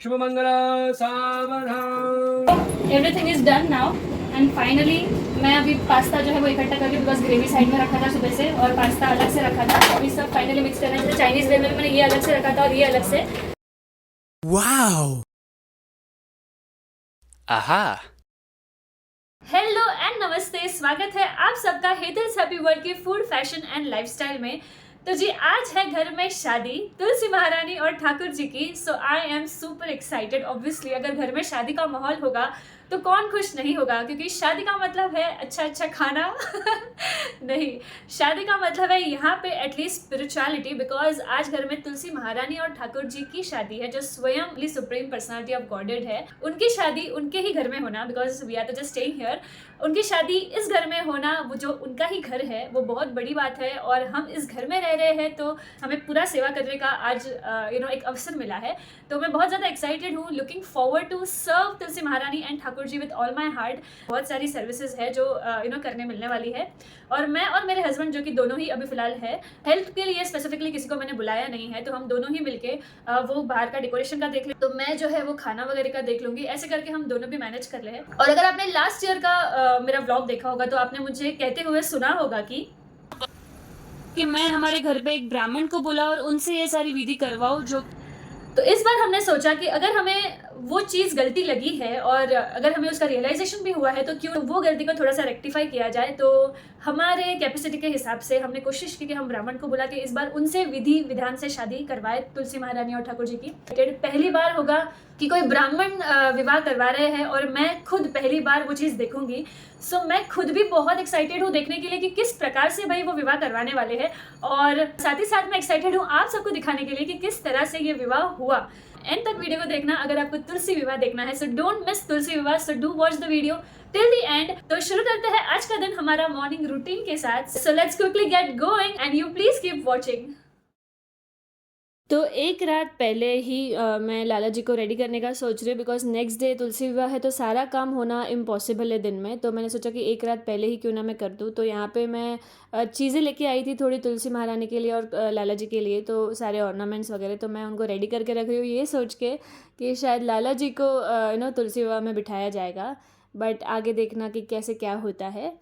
शुभ मंगला सावधान। Everything is done now and finally मैं अभी पास्ता जो है वो इकट्ठा करके बिकॉज ग्रेवी साइड में रखा था सुबह से और पास्ता अलग से रखा था। अभी सब फाइनली मिक्स करना है। चाइनीज वे में मैंने ये अलग से रखा था और ये अलग से। वाओ। आहा। हेलो एंड नमस्ते, स्वागत है आप सबका हेतल्स हैप्पी वर्ल्ड के फूड फैशन एंड लाइफस्टाइल में। तो जी आज है घर में शादी तुलसी महारानी और ठाकुर जी की। So I am super excited. Obviously अगर घर में शादी का माहौल होगा तो कौन खुश नहीं होगा, क्योंकि शादी का मतलब है अच्छा अच्छा खाना नहीं, शादी का मतलब है यहाँ पे एटलीस्ट स्पिरिचुअलिटी। बिकॉज आज घर में तुलसी महारानी और ठाकुर जी की शादी है, जो स्वयं सुप्रीम पर्सनालिटी ऑफ गॉडेड है। उनकी शादी उनके ही घर में होना, बिकॉज वी आर तो जस्ट स्टेइंग हियर। उनकी शादी इस घर में होना, वो जो उनका ही घर है, वो बहुत बड़ी बात है। और हम इस घर में रह रहे हैं तो हमें पूरा सेवा करने का आज एक अवसर मिला है। तो मैं बहुत ज़्यादा एक्साइटेड हूँ, looking forward to serve Tulsi Maharani and Thakur ji with all my heart. बहुत सारी सर्विसेज है जो करने मिलने वाली है। और मैं और मेरे हस्बैंड जो कि दोनों ही अभी फिलहाल है हेल्प के लिए, स्पेसिफिकली किसी को मैंने बुलाया नहीं है, तो हम दोनों ही मिलके वो बाहर का डेकोरेशन का देख ले, तो मैं जो है वो खाना वगैरह का देख लूंगी। ऐसे करके हम दोनों भी मैनेज कर ले। और अगर आपने लास्ट ईयर का मेरा व्लॉग देखा होगा तो आपने मुझे कहते हुए सुना होगा कि मैं हमारे घर पे एक ब्राह्मण को बुला और उनसे ये सारी विधि करवाऊं। जो तो इस बार हमने सोचा कि अगर हमें वो चीज़ गलती लगी है और अगर हमें उसका रियलाइजेशन भी हुआ है तो क्यों वो गलती को थोड़ा सा रेक्टिफाई किया जाए। तो हमारे कैपेसिटी के हिसाब से हमने कोशिश की कि हम ब्राह्मण को बुला के इस बार उनसे विधि विधान से शादी करवाए तुलसी महारानी और ठाकुर जी की। पहली बार होगा कि कोई ब्राह्मण विवाह करवा रहे हैं और मैं खुद पहली बार वो चीज़ देखूंगी। सो मैं खुद भी बहुत एक्साइटेड हूँ देखने के लिए कि किस प्रकार से भाई वो विवाह करवाने वाले हैं। और साथ ही साथ मैं एक्साइटेड हूँ आप सबको दिखाने के लिए कि किस तरह से ये विवाह हुआ। एंड तक वीडियो को देखना अगर आपको तुलसी विवाह देखना है। सो डोंट मिस तुलसी विवाह, so do watch the video till the end. तो शुरू करते हैं आज का दिन हमारा मॉर्निंग रूटीन के साथ। So let's quickly get going and you please keep watching. तो एक रात पहले ही मैं लाला जी को रेडी करने का सोच रही हूँ, बिकॉज नेक्स्ट डे तुलसी विवाह है तो सारा काम होना इम्पॉसिबल है दिन में। तो मैंने सोचा कि एक रात पहले ही क्यों ना मैं कर दूँ। तो यहाँ पे मैं चीज़ें लेके आई थी थोड़ी तुलसी महारानी के लिए और लाला जी के लिए, तो सारे ऑर्नामेंट्स वगैरह तो मैं उनको रेडी करके रख रही हूँ, ये सोच के कि शायद लाला जी को तुलसी विवाह में बिठाया जाएगा। बट आगे देखना कि कैसे क्या होता है।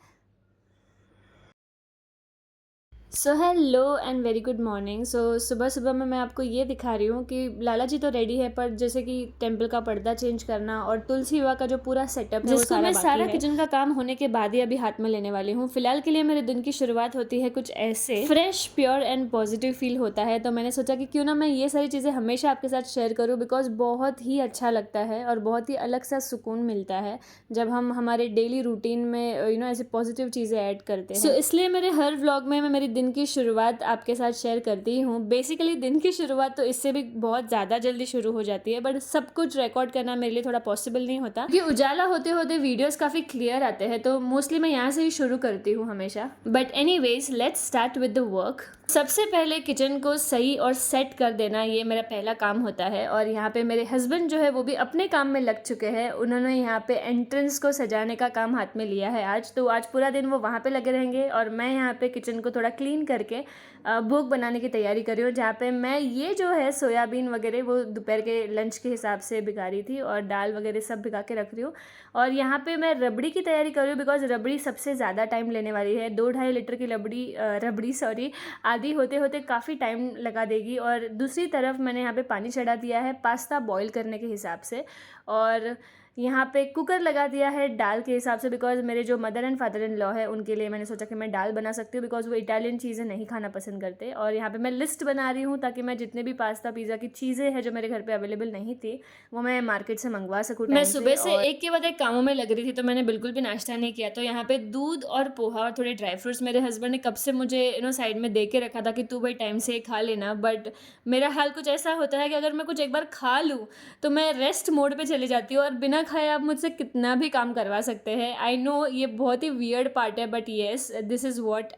So hello and very good morning. So सुबह सुबह में मैं आपको ये दिखा रही हूँ कि लाला जी तो रेडी है, पर जैसे कि टेम्पल का पर्दा चेंज करना और तुलसी विवाह का जो पूरा सेटअप है जिसको मैं सारा किचन का काम होने के बाद ही अभी हाथ में लेने वाली हूँ। फिलहाल के लिए मेरे दिन की शुरुआत होती है कुछ ऐसे, fresh pure and positive feel होता है। तो मैंने सोचा कि क्यों ना मैं ये सारी चीज़ें हमेशा आपके साथ शेयर करूँ, बिकॉज बहुत ही अच्छा लगता है और बहुत ही अलग सा सुकून मिलता है जब हम हमारे डेली रूटीन में ऐसे पॉजिटिव चीज़ें ऐड करते हैं। सो इसलिए मेरे हर व्लॉग में मैं मेरी दिन की शुरुआत आपके साथ शेयर करती हूँ। बेसिकली दिन की शुरुआत तो इससे भी बहुत ज़्यादा जल्दी शुरू हो जाती है, बट सब कुछ रिकॉर्ड करना मेरे लिए थोड़ा पॉसिबल नहीं होता क्योंकि उजाला होते होते वीडियोस काफ़ी क्लियर आते हैं। तो मोस्टली मैं यहाँ से ही शुरू करती हूँ हमेशा। But anyways let's start with the work. सबसे पहले किचन को सही और सेट कर देना, ये मेरा पहला काम होता है। और यहाँ पे मेरे हस्बैंड जो है वो भी अपने काम में लग चुके हैं। उन्होंने यहाँ पे एंट्रेंस को सजाने का काम हाथ में लिया है आज, तो आज पूरा दिन वो वहाँ पे लगे रहेंगे और मैं यहाँ पे किचन को थोड़ा क्लीन करके भोग बनाने की तैयारी कर रही हूँ। जहाँ पे मैं ये जो है सोयाबीन वगैरह वो दोपहर के लंच के हिसाब से भिगा रही थी और दाल वगैरह सब भिगा के रख रही हूँ। और यहाँ पे मैं रबड़ी की तैयारी कर रही हूँ, बिकॉज रबड़ी सबसे ज़्यादा टाइम लेने वाली है। 2-2.5 लीटर की रबड़ी आधी होते होते काफ़ी टाइम लगा देगी। और दूसरी तरफ मैंने यहाँ पे पानी चढ़ा दिया है पास्ता बॉईल करने के हिसाब से, और यहाँ पे कुकर लगा दिया है दाल के हिसाब से, बिकॉज मेरे जो mother and father in law है उनके लिए मैंने सोचा कि मैं दाल बना सकती हूँ, बिकॉज वो इटालियन चीज़ें नहीं खाना पसंद करते। और यहाँ पे मैं लिस्ट बना रही हूँ ताकि मैं जितने भी पास्ता पिज़्ज़ा की चीज़ें हैं जो मेरे घर पे अवेलेबल नहीं थी वो मैं मार्केट से मंगवा सकूँ। मैं सुबह से एक के बाद एक कामों में लग रही थी, तो मैंने बिल्कुल भी नाश्ता नहीं किया। तो यहाँ पे दूध और पोहा और थोड़े ड्राई फ्रूट्स मेरे हस्बैंड ने कब से मुझे साइड में दे के रखा था कि तू भाई टाइम से खा लेना। बट मेरा हाल कुछ ऐसा होता है कि अगर मैं कुछ एक बार खा लूँ तो मैं रेस्ट मोड पे चली जाती हूँ और बिना खाए आप मुझसे कितना भी काम करवा सकते हैं। आई नो ये बहुत ही वियर्ड पार्ट है, but yes this is what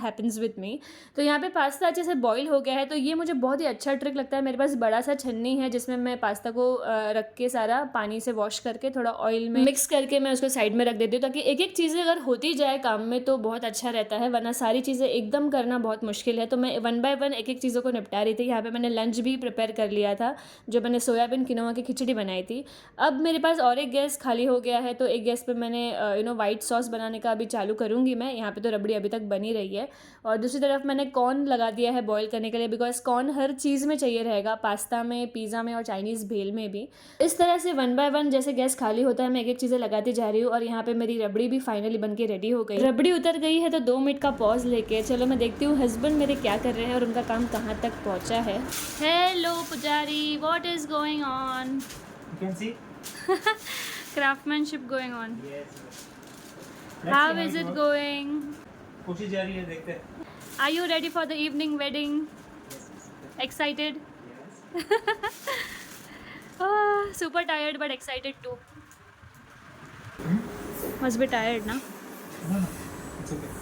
happens with me. तो यहाँ पे पास्ता अच्छे से बॉईल हो गया है, तो ये मुझे बहुत ही अच्छा ट्रिक लगता है। मेरे पास बड़ा सा छन्नी है जिसमें मैं पास्ता को रख के सारा पानी से वॉश करके थोड़ा ऑयल में मिक्स करके मैं उसको साइड में रख देती हूँ, ताकि एक एक चीज़ें अगर होती जाए काम में तो बहुत अच्छा रहता है, वरना सारी चीज़ें एकदम करना बहुत मुश्किल है। तो मैं 1 बाय 1 एक एक चीज़ों को निपटा रही थी। यहाँ पे मैंने लंच भी प्रिपेयर कर लिया था, जो मैंने सोयाबीन किनोआ की खिचड़ी बनाई थी। अब मेरे पास और एक गैस खाली हो गया है, तो एक गैस पे मैंने वाइट सॉस बनाने का अभी चालू करूँगी मैं। यहाँ पे तो रबड़ी अभी तक बनी रही है, और दूसरी तरफ मैंने कॉर्न लगा दिया है बॉईल करने के लिए, बिकॉज कॉर्न हर चीज़ में चाहिए रहेगा, पास्ता में, पिज़्ज़ा में और चाइनीज़ भेल में भी। इस तरह से 1 बाय 1 जैसे गैस खाली होता है मैं एक एक चीज़ें लगाती जा रही हूँ। और यहाँ पे मेरी रबड़ी भी फाइनली बन के रेडी हो गई। रबड़ी उतर गई है, तो 2 मिनट का पॉज लेके चलो मैं देखती हूँ हस्बैंड मेरे क्या कर रहे हैं और उनका काम कहाँ तक पहुँचा है। हेलो पुजारी, what is going on? You can see? Craftsmanship going on. Yes. How is it going? कोशिश जारी है, देखते हैं. Are you ready for the evening wedding? Yes. Excited? Yes. Super tired but excited too. Must be tired ना? No, no. It's okay.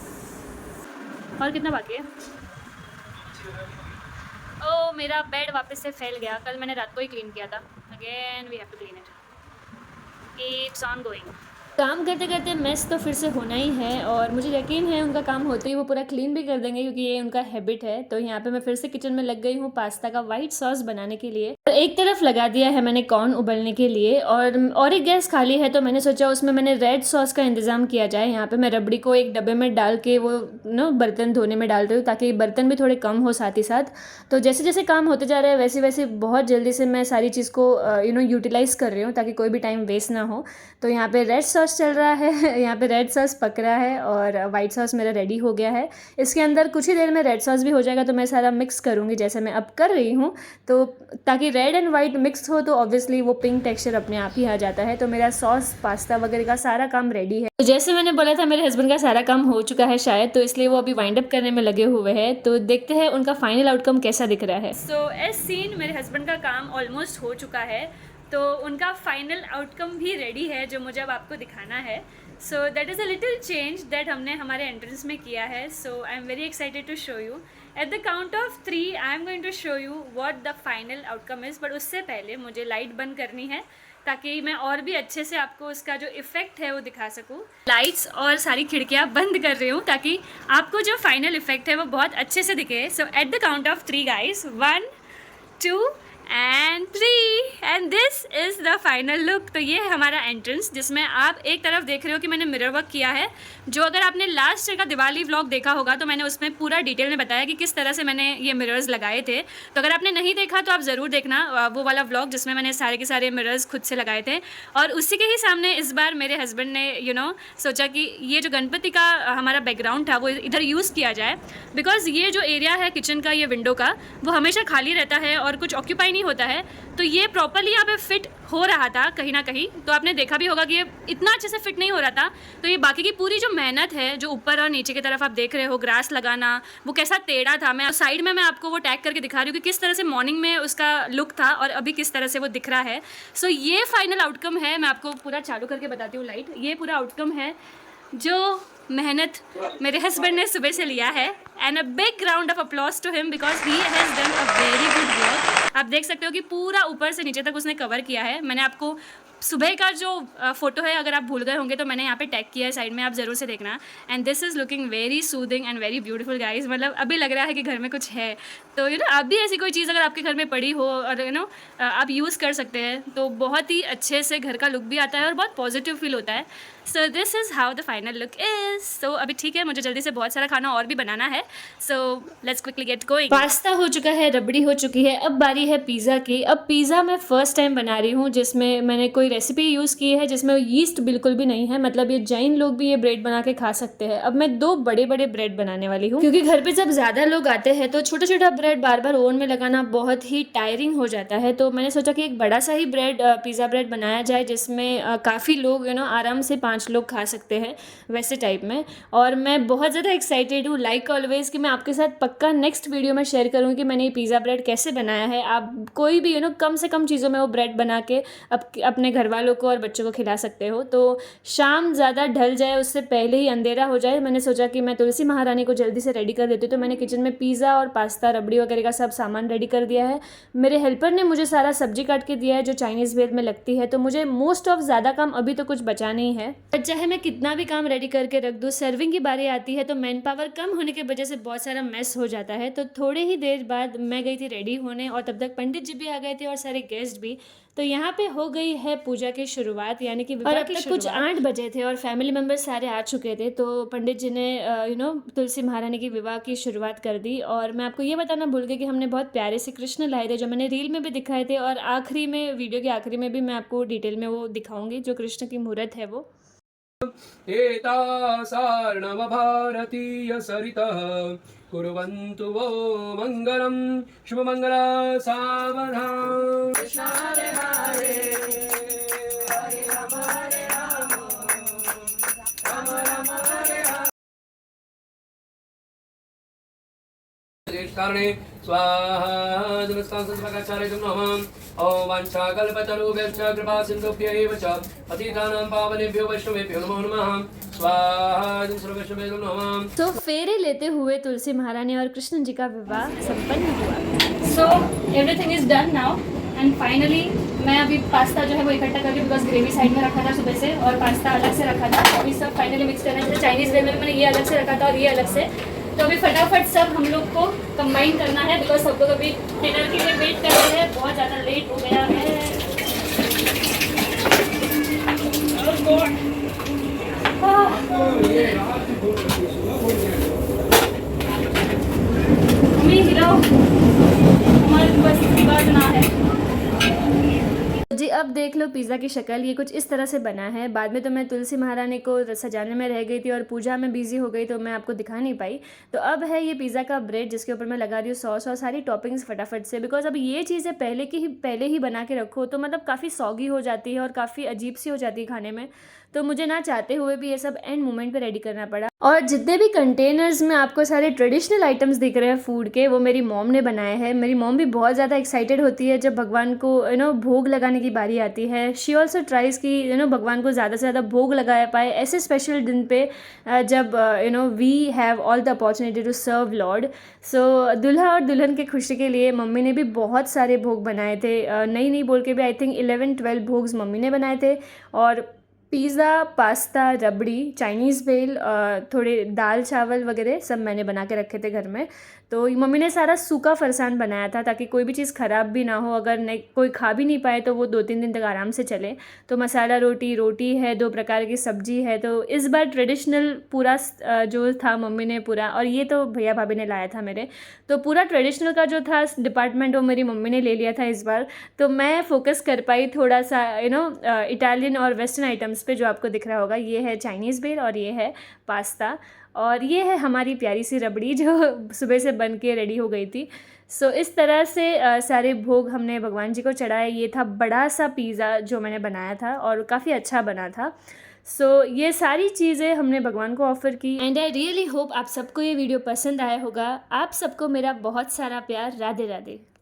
और कितना बाकी है? ओह, मेरा बेड वापस से फैल गया। कल मैंने रात को ही क्लीन किया था। Again we have to clean it. Keeps on going. काम करते करते मेस तो फिर से होना ही है, और मुझे यकीन है उनका काम होते ही वो पूरा क्लीन भी कर देंगे, क्योंकि ये उनका हैबिट है। तो यहाँ पे मैं फिर से किचन में लग गई हूँ पास्ता का वाइट सॉस बनाने के लिए। और एक तरफ लगा दिया है मैंने कॉर्न उबलने के लिए, और एक गैस खाली है, तो मैंने सोचा उसमें मैंने रेड सॉस का इंतज़ाम किया जाए। यहाँ पे मैं रबड़ी को एक डब्बे में डाल के वो बर्तन धोने में डाल रही हूँ, ताकि बर्तन भी थोड़े कम हो साथ ही साथ। तो जैसे जैसे काम होते जा रहा है वैसे वैसे बहुत जल्दी से मैं सारी चीज़ को यूटिलाइज़ कर रही हूँ, ताकि कोई भी टाइम वेस्ट ना हो। तो यहाँ पे रेड सॉस चल रहा है यहाँ पे रेड सॉस पक रहा है, और वाइट सॉस मेरा रेडी हो गया है। इसके अंदर कुछ ही देर में रेड सॉस भी हो जाएगा, तो मैं सारा मिक्स करूँगी जैसे मैं अब कर रही हूँ। तो ताकि रेड एंड वाइट मिक्स हो, तो ऑब्वियसली वो पिंक टेक्सचर अपने आप ही आ जाता है। तो मेरा सॉस, पास्ता वगैरह का सारा काम रेडी है। तो जैसे मैंने बोला था मेरे हस्बैंड का सारा काम हो चुका है शायद, तो इसलिए वो अभी वाइंड अप करने में लगे हुए हैं। तो देखते हैं उनका फाइनल आउटकम कैसा दिख रहा है। सो एज सीन मेरे हस्बैंड का काम ऑलमोस्ट हो चुका है, तो उनका फाइनल आउटकम भी रेडी है, जो मुझे अब आपको दिखाना है। So that is a little change that हमने हमारे एंट्रेंस में किया है। So I am very excited to show you. At the count of 3 I am going to show you what the final outcome is, but उससे पहले मुझे light बंद करनी है, ताकि मैं और भी अच्छे से आपको उसका जो इफ़ेक्ट है वो दिखा सकूँ। लाइट्स और सारी खिड़कियाँ बंद कर रही हूँ, ताकि आपको जो फाइनल इफ़ेक्ट है वो बहुत अच्छे से दिखे। So at the count of 3 guys, 1 2 and 3 and this is the final look। तो ये है हमारा एंट्रेंस, जिसमें आप एक तरफ देख रहे हो कि मैंने मिरर वर्क किया है, जो अगर आपने लास्ट ईयर का दिवाली व्लॉग देखा होगा तो मैंने उसमें पूरा डिटेल में बताया कि किस तरह से मैंने ये मिरर्स लगाए थे। तो अगर आपने नहीं देखा तो आप ज़रूर देखना वो वाला व्लॉग, जिसमें मैंने सारे के सारे मिरर्स खुद से लगाए थे। और उसी के ही सामने इस बार मेरे हस्बैंड ने सोचा कि ये जो गणपति का हमारा बैकग्राउंड था वो इधर यूज़ किया जाए, बिकॉज ये जो एरिया है किचन का, ये विंडो का, वो हमेशा खाली रहता है और कुछ ऑक्यूपाई नहीं होता है। तो ये प्रॉपर्ली यहाँ पे फिट हो रहा था कहीं ना कहीं, तो आपने देखा भी होगा कि ये इतना अच्छे से फिट नहीं हो रहा था। तो ये बाकी की पूरी जो मेहनत है, जो ऊपर और नीचे की तरफ आप देख रहे हो ग्रास लगाना, वो कैसा टेढ़ा था। मैं साइड में मैं आपको वो टैग करके दिखा रही हूँ कि किस तरह से मॉर्निंग में उसका लुक था और अभी किस तरह से वो दिख रहा है। सो ये फाइनल आउटकम है। मैं आपको पूरा चालू करके बताती हूँ लाइट। ये पूरा आउटकम है जो मेहनत मेरे हस्बैंड ने सुबह से लिया है, and a big round of applause to him, because he has done a very good work. आप देख सकते हो कि पूरा ऊपर से नीचे तक उसने कवर किया है। मैंने आपको सुबह का जो फोटो है, अगर आप भूल गए होंगे तो मैंने यहाँ पे टैग किया है साइड में, आप ज़रूर से देखना। And this is looking very soothing and very beautiful guys. मतलब अभी लग रहा है कि घर में कुछ है। तो आप भी ऐसी कोई चीज़ अगर आपके घर में पड़ी हो और आप यूज़ कर सकते हैं, तो बहुत ही अच्छे से घर का लुक भी आता है और बहुत पॉजिटिव फील होता है। So this is how the final look is. So अभी ठीक है, मुझे जल्दी से बहुत सारा खाना और भी बनाना है। So let's quickly get going. Pasta हो चुका है, रबड़ी हो चुकी है, अब बारी है पिज़्ज़ा की। अब पिज़्ज़ा मैं फ़र्स्ट टाइम बना रही हूँ, जिसमें मैंने कोई रेसिपी यूज़ की है जिसमें यीस्ट बिल्कुल भी नहीं है। मतलब ये जैन लोग भी ये ब्रेड बना के खा सकते हैं। अब मैं 2 बड़े बड़े ब्रेड बनाने वाली हूँ, क्योंकि घर पे जब ज़्यादा लोग आते हैं तो छोटा छोटा ब्रेड बार बार ओवन में लगाना बहुत ही टायरिंग हो जाता है। तो मैंने सोचा कि एक बड़ा सा ही पिज़्ज़ा ब्रेड बनाया जाए, जिसमें काफ़ी लोग आराम से 5 5 लोग खा सकते हैं वैसे टाइप में। और मैं बहुत ज़्यादा एक्साइटेड हूँ लाइक ऑलवेज़ कि मैं आपके साथ पक्का नेक्स्ट वीडियो में शेयर करूँगी कि मैंने ये पिज़्ज़ा ब्रेड कैसे बनाया है। आप कोई भी कम से कम चीज़ों में वो ब्रेड बना के अपने घर वालों को और बच्चों को खिला सकते हो। तो शाम ज़्यादा ढल जाए उससे पहले ही अंधेरा हो जाए, मैंने सोचा कि मैं तुलसी महारानी को जल्दी से रेडी कर देती हूँ। तो मैंने किचन में पिज़्ज़ा और पास्ता रबड़ी वगैरह का सब सामान रेडी कर दिया है। मेरे हेल्पर ने मुझे सारा सब्जी काट के दिया है जो चाइनीज़ वेयर में लगती है। तो मुझे मोस्ट ऑफ ज़्यादा काम अभी तो कुछ बचा नहीं है, पर चाहे मैं कितना भी काम रेडी करके रख दूँ, सर्विंग की बारी आती है तो मैन पावर कम होने की वजह से बहुत सारा मेस हो जाता है। तो थोड़े ही देर बाद मैं गई थी रेडी होने और तब तक पंडित जी भी आ गए थे और सारे गेस्ट भी। तो यहाँ पे हो गई है पूजा की शुरुआत, यानी कि विवाह की शुरुआत। कुछ 8 बजे थे और फैमिली मेम्बर्स सारे आ चुके थे। तो पंडित जी ने तुलसी महारानी की विवाह की शुरुआत कर दी। और मैं आपको ये बताना भूल गई कि हमने बहुत प्यारे से कृष्ण लाए थे जो मैंने रील में भी दिखाए थे, और आखिरी में वीडियो के आखिरी में भी मैं आपको डिटेल में वो दिखाऊंगी जो कृष्ण की मूर्त है वो। एतासार्णव भारतीय सरितः कुर्वन्तु वो मङ्गलं शुभमङ्गला सावधान। कृष्ण हरे हरे हरे राम राम राम हरे हरे। कारणे स्वाहा नमस्कार संस्काराचार्य नमः। ओम वाञ्छाकल्पतरुभ्यश्च कृपा सिन्धुभ्य एव च पतितानां पावनेभ्यो वैष्णवेभ्यो नमो नमः। स्वाहा सर्ववैष्णवेभ्यो नमः। तो फेरे लेते हुए तुलसी महारानी और कृष्ण जी का विवाह संपन्न हुआ। So everything is done now and finally मैं अभी पास्ता जो है वो इकट्ठा करके, बिकॉज ग्रेवी साइड में रखा था सुबह से और पास्ता अलग से रखा था। अभी सब फाइनली मिक्स करना है। चाइनीज़ वे में मैंने ये अलग से रखा था और ये अलग से। तो अभी फटाफट सब हम लोग को कंबाइन करना है, बिकॉज सब लोग अभी डिनर के लिए वेट कर रहे हैं। बहुत ज़्यादा लेट हो गया है। मम्मी हिलाओ, हमारे बस करना है जी। अब देख लो पिज़्ज़ा की शक्ल, ये कुछ इस तरह से बना है। बाद में तो मैं तुलसी महारानी को सजाने में रह गई थी और पूजा में बिजी हो गई, तो मैं आपको दिखा नहीं पाई। तो अब है ये पिज़्ज़ा का ब्रेड जिसके ऊपर मैं लगा रही हूँ सॉस और सारी टॉपिंग्स फटाफट से, बिकॉज अब ये चीज़ें पहले ही बना के रखो तो मतलब काफ़ी सॉगी हो जाती है और काफ़ी अजीब सी हो जाती है खाने में। तो मुझे ना चाहते हुए भी ये सब एंड मोमेंट पे रेडी करना पड़ा। और जितने भी कंटेनर्स में आपको सारे ट्रेडिशनल आइटम्स दिख रहे हैं फूड के, वो मेरी मॉम ने बनाए हैं। मेरी मॉम भी बहुत ज़्यादा एक्साइटेड होती है जब भगवान को भोग लगाने की बारी आती है। शी ऑल्सो ट्राइज कि भगवान को ज़्यादा से ज़्यादा भोग लगाया पाए ऐसे स्पेशल दिन पे जब we have all the opportunity to serve Lord. So दूल्हा और दुल्हन की खुशी के लिए मम्मी ने भी बहुत सारे भोग बनाए थे। नहीं बोल के भी आई थिंक 11-12 भोग्स मम्मी ने बनाए थे। और पिज़्ज़ा, पास्ता, रबड़ी, चाइनीज़ भेल, थोड़े दाल चावल वगैरह सब मैंने बना के रखे थे घर में। तो मम्मी ने सारा सूखा फरसान बनाया था ताकि कोई भी चीज़ ख़राब भी ना हो। अगर नहीं कोई खा भी नहीं पाए तो वो 2-3 दिन तक आराम से चले। तो मसाला रोटी है, 2 प्रकार की सब्जी है। तो इस बार ट्रेडिशनल पूरा जो था मम्मी ने पूरा, और ये तो भैया भाभी ने लाया था मेरे, तो पूरा ट्रेडिशनल का जो था डिपार्टमेंट वो मेरी मम्मी ने ले लिया था इस बार। तो मैं फोकस कर पाई थोड़ा सा इटालियन और वेस्टर्न आइटम्स पे जो आपको दिख रहा होगा। ये है चाइनीज़ भेल और ये है पास्ता और ये है हमारी प्यारी सी रबड़ी जो सुबह से बन के रेडी हो गई थी। सो इस तरह से सारे भोग हमने भगवान जी को चढ़ाए। ये था बड़ा सा पिज़्ज़ा जो मैंने बनाया था और काफ़ी अच्छा बना था। सो ये सारी चीज़ें हमने भगवान को ऑफ़र की। एंड आई रियली होप आप सबको ये वीडियो पसंद आया होगा। आप सबको मेरा बहुत सारा प्यार। राधे राधे।